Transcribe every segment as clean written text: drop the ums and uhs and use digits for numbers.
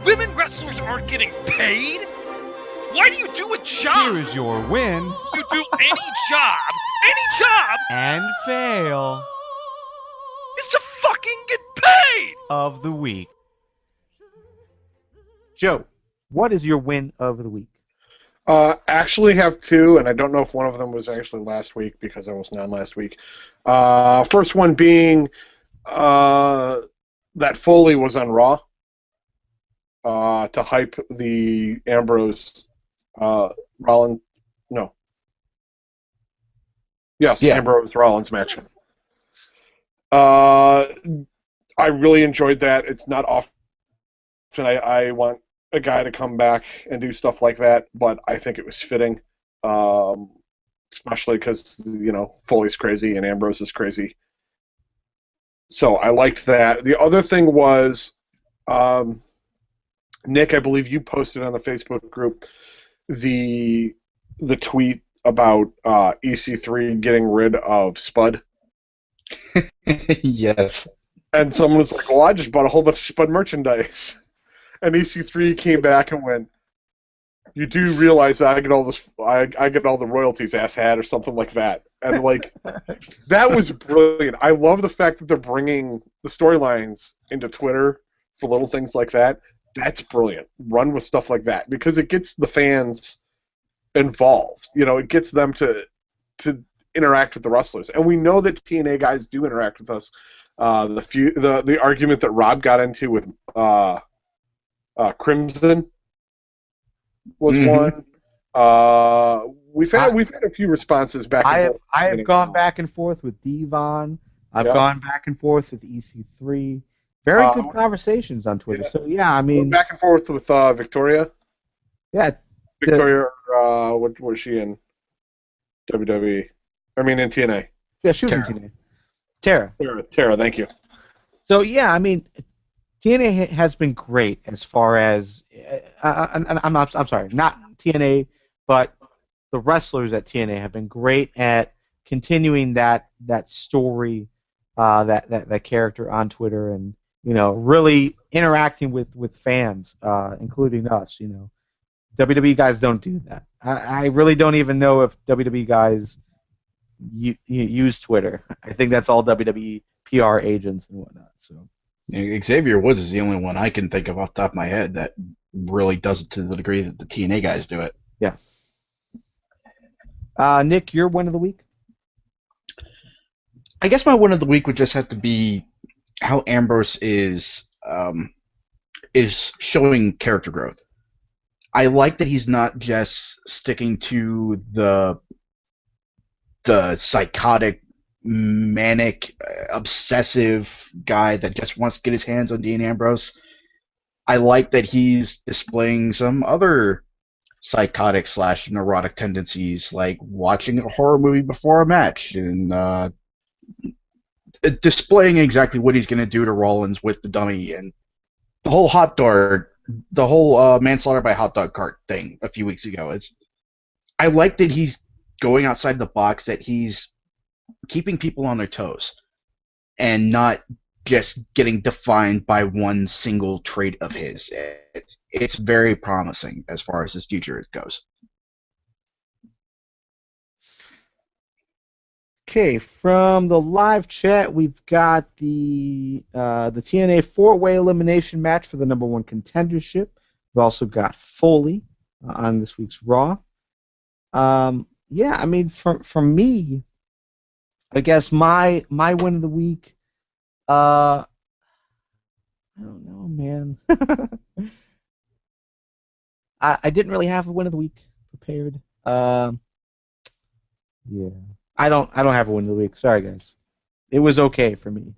Women wrestlers aren't getting paid? Why do you do a job? Here is your win. You do any job, and fail is to fucking get paid! of the week. Joe, what is your win of the week? Actually have two, and I don't know if one of them was actually last week because I wasn't on last week. First one being that Foley was on Raw to hype the Ambrose Rollins. No. Yes, yeah. Ambrose Rollins match. I really enjoyed that. It's not often I want a guy to come back and do stuff like that, but I think it was fitting, especially because, Foley's crazy and Ambrose is crazy. So I liked that. The other thing was, Nick, I believe you posted on the Facebook group the tweet about EC3 getting rid of Spud. Yes. And someone was like, well, I just bought a whole bunch of Spud merchandise. And EC3 came back and went, you do realize that I get all this, I get all the royalties, asshat, or something like that. And, that was brilliant. I love the fact that they're bringing the storylines into Twitter for little things like that. That's brilliant. Run with stuff like that because it gets the fans involved. It gets them to interact with the wrestlers. And we know that TNA guys do interact with us. The argument that Rob got into with Crimson was one. We've had a few responses back. I have gone back and forth with Devon. I've gone back and forth with EC3. Very good conversations on Twitter. So yeah, I mean, back and forth with Victoria. Yeah, Victoria. What was she in WWE? I mean, in TNA. Yeah, she was in TNA. Tara. Thank you. So yeah, I mean, TNA has been great as far as I'm sorry, not TNA, but the wrestlers at TNA have been great at continuing that story, that character on Twitter, and really interacting with fans, including us. WWE guys don't do that. I really don't even know if WWE guys use Twitter. I think that's all WWE PR agents and whatnot. So. Xavier Woods is the only one I can think of off the top of my head that really does it to the degree that the TNA guys do it. Yeah. Nick, your win of the week? I guess my win of the week would just have to be how Ambrose is showing character growth. I like that he's not just sticking to the psychotic, manic, obsessive guy that just wants to get his hands on Dean Ambrose. I like that he's displaying some other psychotic / neurotic tendencies, like watching a horror movie before a match and displaying exactly what he's going to do to Rollins with the dummy and the whole manslaughter by hot dog cart thing a few weeks ago. I like that he's going outside the box, that he's keeping people on their toes and not just getting defined by one single trait of his. It's very promising as far as his future goes. Okay, from the live chat, we've got the TNA four-way elimination match for the #1 contendership. We've also got Foley on this week's Raw. Yeah, I mean, for me, I guess my win of the week. I don't know, man. I didn't really have a win of the week prepared. Yeah. I don't have a win of the week. Sorry, guys. It was okay for me.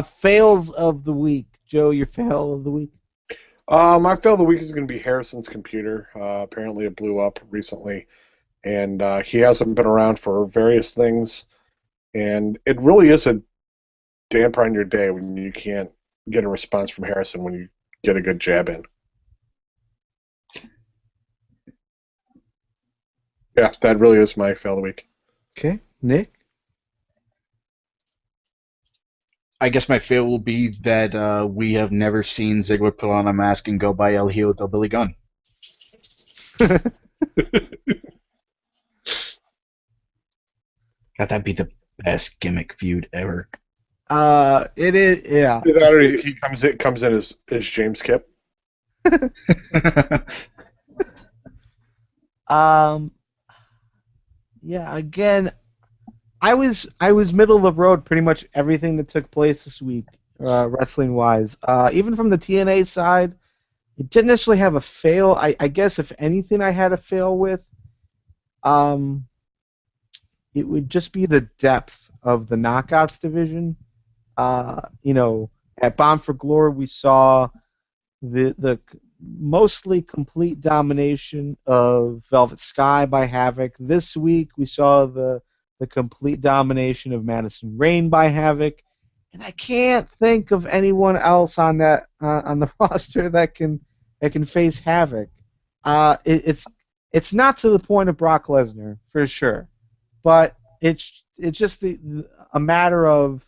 Fails of the week. Joe, your fail of the week? My fail of the week is going to be Harrison's computer. Apparently it blew up recently, and he hasn't been around for various things, and it really is a damper on your day when you can't get a response from Harrison when you get a good jab in. Yeah, that really is my fail of the week. Okay, Nick? I guess my fail will be that we have never seen Ziggler put on a mask and go by El Hijo del Billy Gunn. God, that'd be the best gimmick feud ever. It is, yeah. That or he comes in as James Kipp. Yeah. Again, I was middle of the road pretty much everything that took place this week, wrestling wise. Even from the TNA side, it didn't necessarily have a fail. I guess if anything, I had a fail with. It would just be the depth of the Knockouts division. At Bound for Glory, we saw the mostly complete domination of Velvet Sky by Havoc. This week, we saw the complete domination of Madison Rayne by Havoc, and I can't think of anyone else on that on the roster that can face Havoc. It's not to the point of Brock Lesnar for sure, but it's just a matter of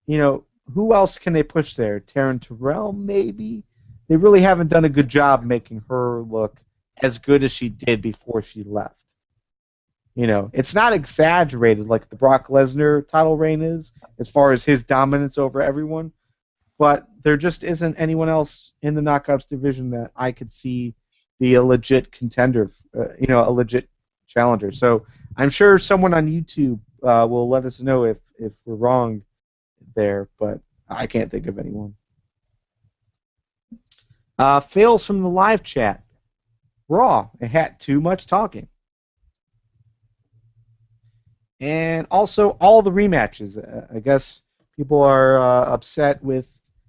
who else can they push there? Taryn Terrell, maybe? They really haven't done a good job making her look as good as she did before she left. It's not exaggerated like the Brock Lesnar title reign is, as far as his dominance over everyone, but there just isn't anyone else in the Knockouts division that I could see be a legit contender, a legit challenger. So I'm sure someone on YouTube will let us know if we're wrong there, but I can't think of anyone. Fails from the live chat. Raw, it had too much talking. And also all the rematches. I guess people are upset with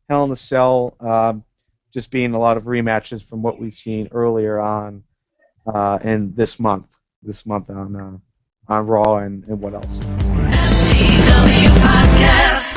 Hell in a Cell just being a lot of rematches from what we've seen earlier on in this month on Raw and what else. TW Podcast.